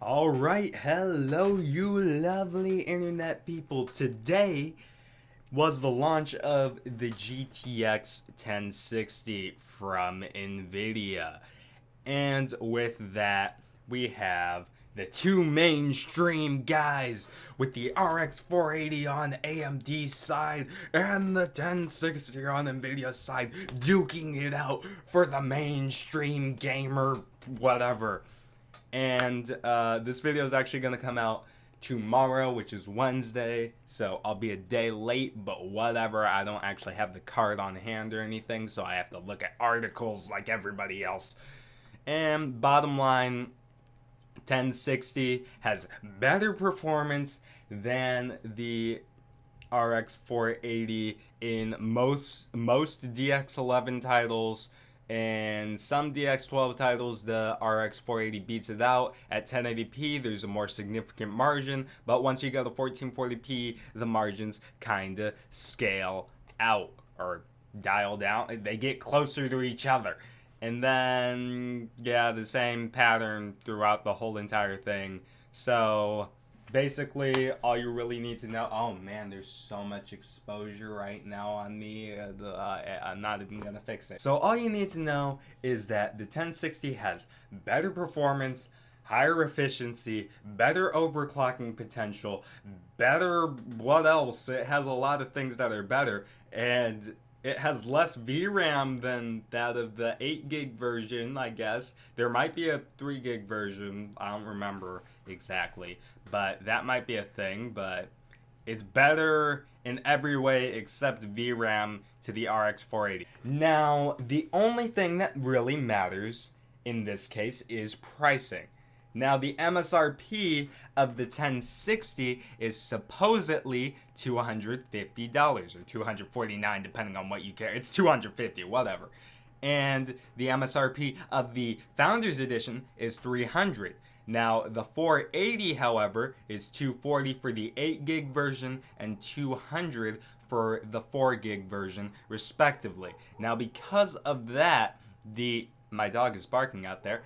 All right, hello, you lovely internet people. Today was the launch of the GTX 1060 from NVIDIA. And with that, we have the two mainstream guys with the RX 480 on AMD side and the 1060 on NVIDIA side duking it out for the mainstream gamer whatever. And this video is actually going to come out tomorrow, which is Wednesday, so I'll be a day late, but whatever. I don't actually have the card on hand or anything, so I have to look at articles like everybody else. And bottom line, 1060 has better performance than the RX 480 in most DX11 titles. And some DX12 titles, the RX 480 beats it out. At 1080p, there's a more significant margin, but once you go to 1440p, the margins kinda scale out or dial down. They get closer to each other. And then, yeah, the same pattern throughout the whole entire thing. So basically, all you really need to know. Oh man, there's so much exposure right now on me. I'm not even gonna fix it. So all you need to know is that the 1060 has better performance, higher efficiency, better overclocking potential, better what else? It has a lot of things that are better, and it has less VRAM than that of the 8 gig version, I guess. There might be a 3 gig version, I don't remember exactly, but that might be a thing. But it's better in every way except VRAM to the RX 480. Now, the only thing that really matters in this case is pricing. Now, the MSRP of the 1060 is supposedly $250 or $249, depending on what you care. It's $250, whatever. And the MSRP of the Founders Edition is $300. Now, the 480, however, is $240 for the 8 gig version and $200 for the 4 gig version, respectively. Now, because of that, my dog is barking out there.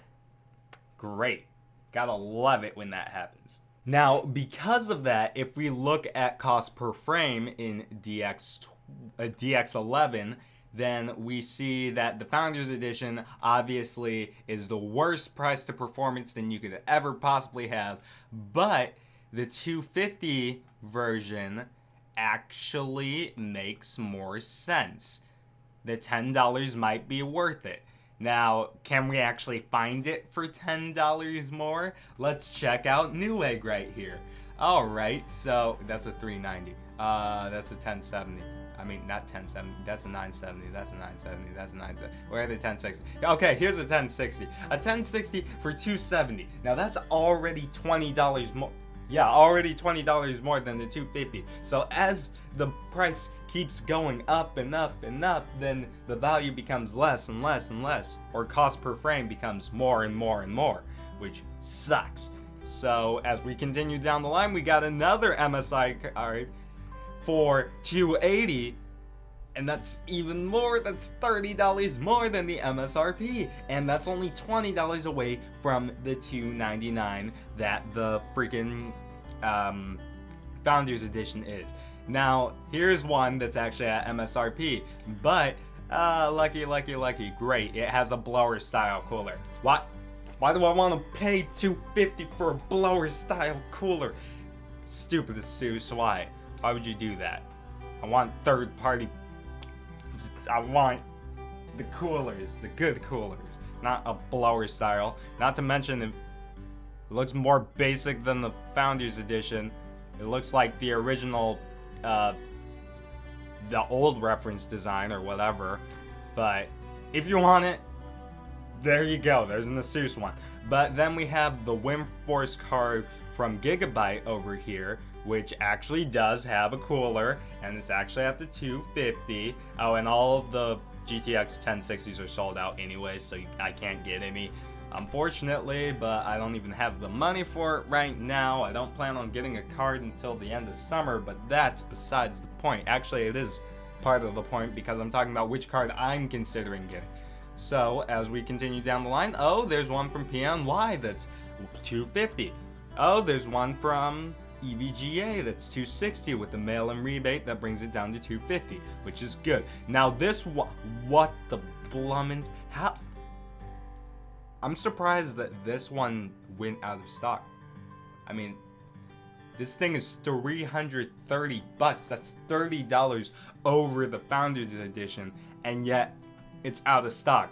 Great. Gotta love it when that happens. Now, because of that, if we look at cost per frame in DX11, then we see that the Founders Edition obviously is the worst price to performance than you could ever possibly have, but the 250 version actually makes more sense. The $10 might be worth it. Now, can we actually find it for $10 more? Let's check out Newegg right here. Alright, so that's a $390. That's a $1070. I mean, not $1070. That's a $970. That's a $970. That's a $970. Where are the $1060? Okay, here's a $1060. A $1060 for $270. Now, that's already $20 more. Yeah, already $20 more than the $250. So as the price keeps going up and up and up, then the value becomes less and less and less, or cost per frame becomes more and more and more, which sucks. So as we continue down the line, we got another MSI card for $280, and that's even more. That's $30 more than the MSRP, and that's only $20 away from the $299 that the freaking Founders Edition is. Now, here's one that's actually at MSRP, but lucky, great. It has a blower style cooler. Why do I want to pay $250 for a blower style cooler? Stupid Seuss, why? Why would you do that? I want third party. I want the coolers, the good coolers, not a blower style. Not to mention it looks more basic than the Founders Edition. It looks like the original, the old reference design or whatever. But if you want it, there you go. There's an Asus one. But then we have the WindForce card from Gigabyte over here, which actually does have a cooler, and it's actually at the $250. Oh, and all of the GTX 1060s are sold out anyway, so I can't get any, unfortunately, but I don't even have the money for it right now. I don't plan on getting a card until the end of summer, but that's besides the point. Actually, it is part of the point because I'm talking about which card I'm considering getting. So, as we continue down the line, oh, there's one from PNY that's $250. Oh, there's one from EVGA that's $260 with the mail-in rebate that brings it down to $250, which is good. Now this what the blummins? How? I'm surprised that this one went out of stock. I mean, this thing is $330. That's $30 over the Founders Edition, and yet it's out of stock.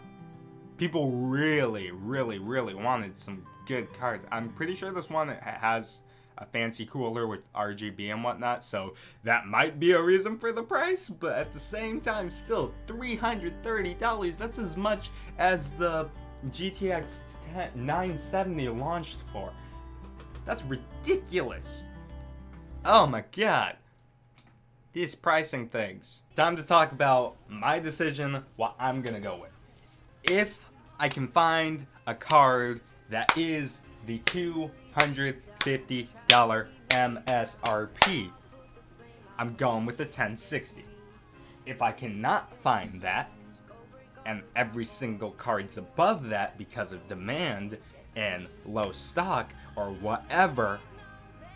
People really wanted some good cards. I'm pretty sure this one has a fancy cooler with RGB and whatnot, so that might be a reason for the price, but at the same time, still $330. That's as much as the GTX 970 launched for. That's ridiculous. Oh my god. These pricing things. Time to talk about my decision, what I'm gonna go with. If I can find a card that is the $250 MSRP, I'm going with the 1060. If I cannot find that, and every single card's above that because of demand and low stock or whatever,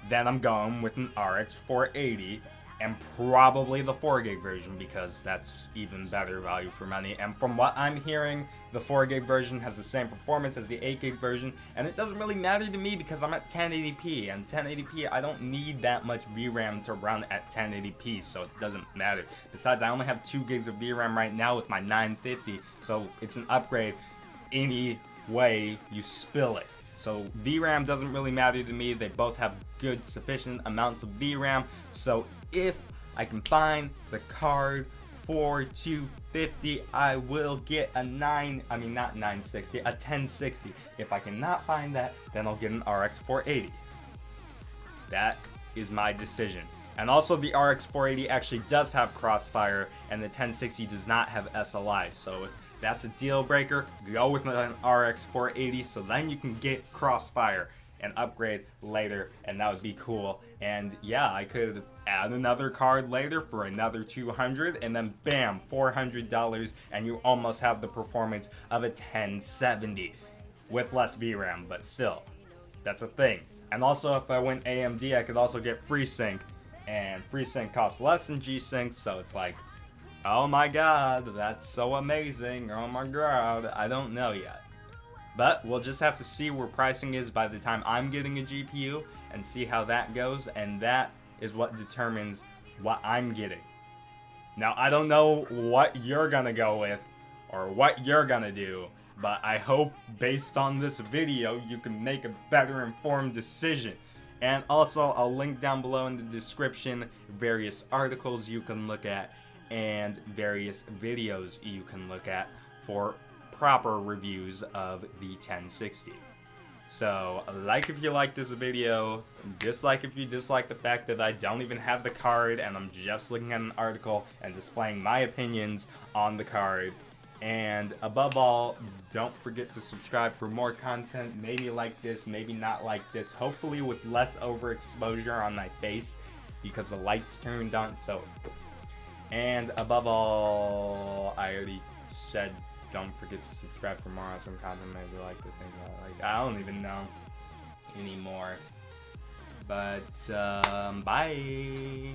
then I'm going with an RX 480 and probably the 4GB version because that's even better value for money. And from what I'm hearing, the 4GB version has the same performance as the 8GB version, and it doesn't really matter to me because I'm at 1080p, and 1080p I don't need that much VRAM to run at 1080p, so it doesn't matter. Besides, I only have 2GB of VRAM right now with my 950, so it's an upgrade any way you spill it. So VRAM doesn't really matter to me. They both have good sufficient amounts of VRAM. So if I can find the card for $250, I will get a 1060. If I cannot find that, then I'll get an RX 480. That is my decision. And also the RX 480 actually does have Crossfire, and the 1060 does not have SLI. So that's a deal breaker. Go with an RX 480 so then you can get Crossfire and upgrade later, and that would be cool. And yeah, I could add another card later for another $200, and then bam, $400, and you almost have the performance of a 1070 with less VRAM, but still, that's a thing. And also, if I went AMD, I could also get FreeSync, and FreeSync costs less than G-Sync, so it's like, oh my god, that's so amazing, oh my god, I don't know yet. But we'll just have to see where pricing is by the time I'm getting a GPU and see how that goes, and that is what determines what I'm getting. Now, I don't know what you're gonna go with or what you're gonna do, but I hope based on this video you can make a better informed decision. And also, I'll link down below in the description various articles you can look at and various videos you can look at for proper reviews of the 1060. So, like if you like this video, dislike if you dislike the fact that I don't even have the card and I'm just looking at an article and displaying my opinions on the card. And above all, don't forget to subscribe for more content, maybe like this, maybe not like this, hopefully with less overexposure on my face because the light's turned on, so. And above all, I already said don't forget to subscribe for more awesome content, maybe like the thing I don't even know anymore. But, bye!